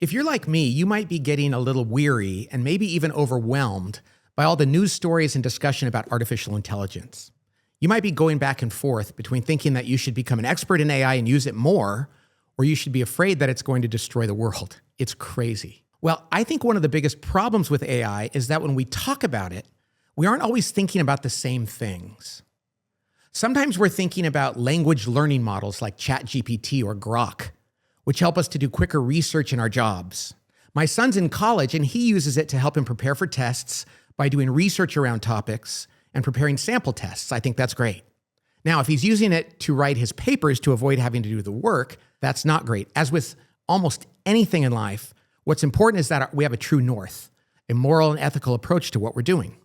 If you're like me, you might be getting a little weary and maybe even overwhelmed by all the news stories and discussion about artificial intelligence. You might be going back and forth between thinking that you should become an expert in AI and use it more, or you should be afraid that it's going to destroy the world. It's crazy. Well, I think one of the biggest problems with AI is that when we talk about it, we aren't always thinking about the same things. Sometimes we're thinking about language learning models like ChatGPT or Grok, which help us to do quicker research in our jobs. My son's in college and he uses it to help him prepare for tests by doing research around topics and preparing sample tests. I think that's great. Now, if he's using it to write his papers to avoid having to do the work, that's not great. As with almost anything in life, what's important is that we have a true north, a moral and ethical approach to what we're doing.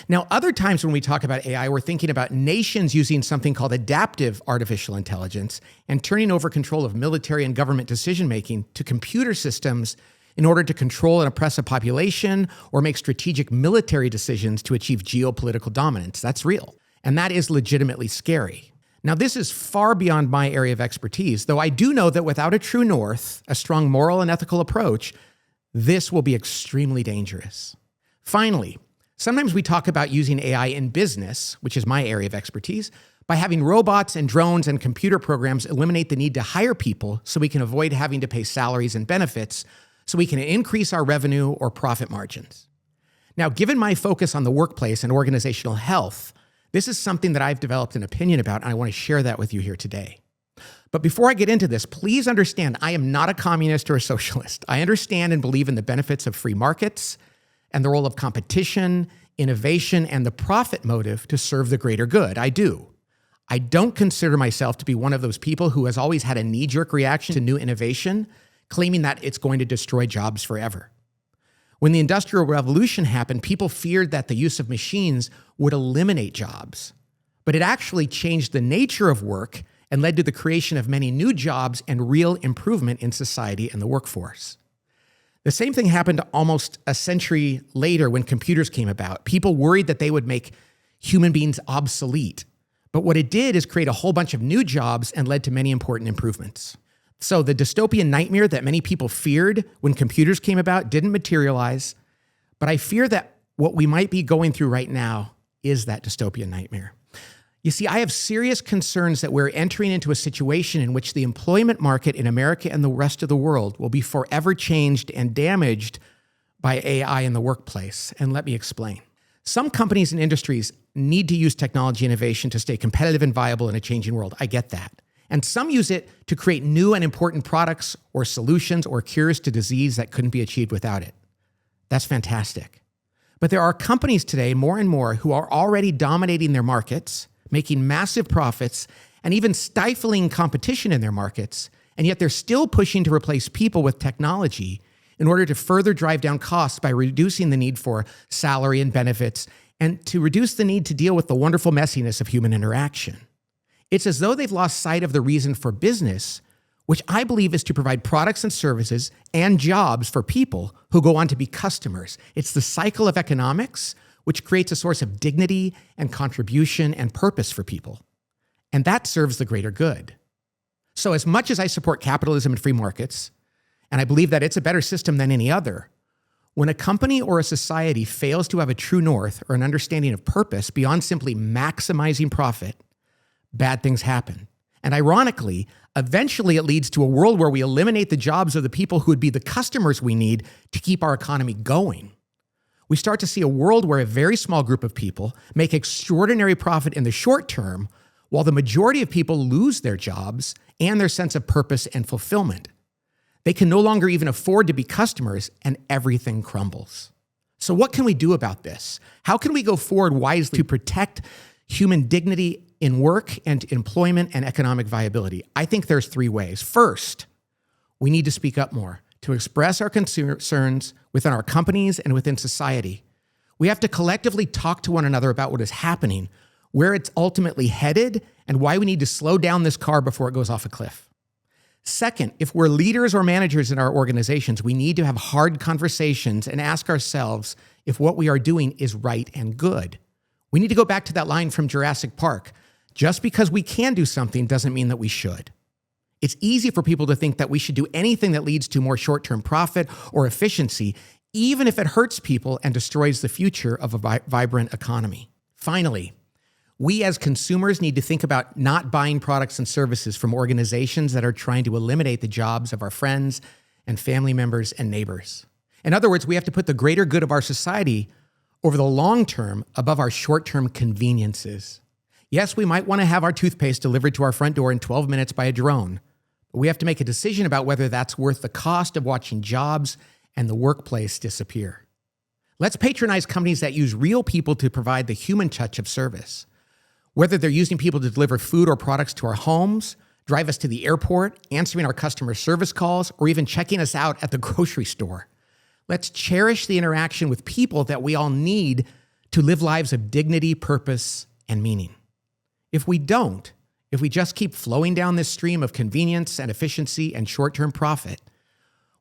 Now, other times when we talk about AI, we're thinking about nations using something called adaptive artificial intelligence and turning over control of military and government decision-making to computer systems in order to control and oppress a population or make strategic military decisions to achieve geopolitical dominance. That's real. And that is legitimately scary. Now, this is far beyond my area of expertise, though I do know that without a true north, a strong moral and ethical approach, this will be extremely dangerous. Finally, sometimes we talk about using AI in business, which is my area of expertise, by having robots and drones and computer programs eliminate the need to hire people so we can avoid having to pay salaries and benefits so we can increase our revenue or profit margins. Now, given my focus on the workplace and organizational health, this is something that I've developed an opinion about, and I want to share that with you here today. But before I get into this, please understand I am not a communist or a socialist. I understand and believe in the benefits of free markets and the role of competition, innovation, and the profit motive to serve the greater good. I do. I don't consider myself to be one of those people who has always had a knee-jerk reaction to new innovation, claiming that it's going to destroy jobs forever. When the Industrial Revolution happened, people feared that the use of machines would eliminate jobs. But it actually changed the nature of work and led to the creation of many new jobs and real improvement in society and the workforce. The same thing happened almost a century later when computers came about. People worried that they would make human beings obsolete. But what it did is create a whole bunch of new jobs and led to many important improvements. So the dystopian nightmare that many people feared when computers came about didn't materialize, but I fear that what we might be going through right now is that dystopian nightmare. You see, I have serious concerns that we're entering into a situation in which the employment market in America and the rest of the world will be forever changed and damaged by AI in the workplace. And let me explain. Some companies and industries need to use technology innovation to stay competitive and viable in a changing world. I get that. And some use it to create new and important products or solutions or cures to disease that couldn't be achieved without it. That's fantastic. But there are companies today, more and more, who are already dominating their markets, making massive profits, and even stifling competition in their markets, and yet they're still pushing to replace people with technology in order to further drive down costs by reducing the need for salary and benefits, and to reduce the need to deal with the wonderful messiness of human interaction. It's as though they've lost sight of the reason for business, which I believe is to provide products and services and jobs for people who go on to be customers. It's the cycle of economics, which creates a source of dignity and contribution and purpose for people. And that serves the greater good. So as much as I support capitalism and free markets, and I believe that it's a better system than any other, when a company or a society fails to have a true north or an understanding of purpose beyond simply maximizing profit, bad things happen. And ironically, eventually it leads to a world where we eliminate the jobs of the people who would be the customers we need to keep our economy going. We start to see a world where a very small group of people make extraordinary profit in the short term, while the majority of people lose their jobs and their sense of purpose and fulfillment. They can no longer even afford to be customers, and everything crumbles. So what can we do about this? How can we go forward wisely to protect human dignity in work and employment and economic viability? I think there's 3 ways. First, we need to speak up more, to express our concerns within our companies and within society. We have to collectively talk to one another about what is happening, where it's ultimately headed, and why we need to slow down this car before it goes off a cliff. Second, if we're leaders or managers in our organizations, we need to have hard conversations and ask ourselves if what we are doing is right and good. We need to go back to that line from Jurassic Park. Just because we can do something doesn't mean that we should. It's easy for people to think that we should do anything that leads to more short-term profit or efficiency, even if it hurts people and destroys the future of a vibrant economy. Finally, we as consumers need to think about not buying products and services from organizations that are trying to eliminate the jobs of our friends and family members and neighbors. In other words, we have to put the greater good of our society over the long term above our short-term conveniences. Yes, we might want to have our toothpaste delivered to our front door in 12 minutes by a drone, but we have to make a decision about whether that's worth the cost of watching jobs and the workplace disappear. Let's patronize companies that use real people to provide the human touch of service. Whether they're using people to deliver food or products to our homes, drive us to the airport, answering our customer service calls, or even checking us out at the grocery store. Let's cherish the interaction with people that we all need to live lives of dignity, purpose, and meaning. If we don't, if we just keep flowing down this stream of convenience and efficiency and short-term profit,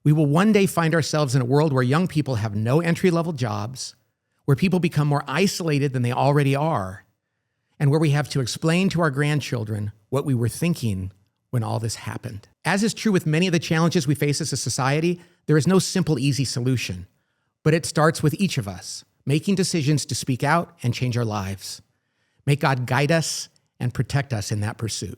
we will one day find ourselves in a world where young people have no entry-level jobs, where people become more isolated than they already are, and where we have to explain to our grandchildren what we were thinking when all this happened. As is true with many of the challenges we face as a society, there is no simple, easy solution, but it starts with each of us making decisions to speak out and change our lives. May God guide us and protect us in that pursuit.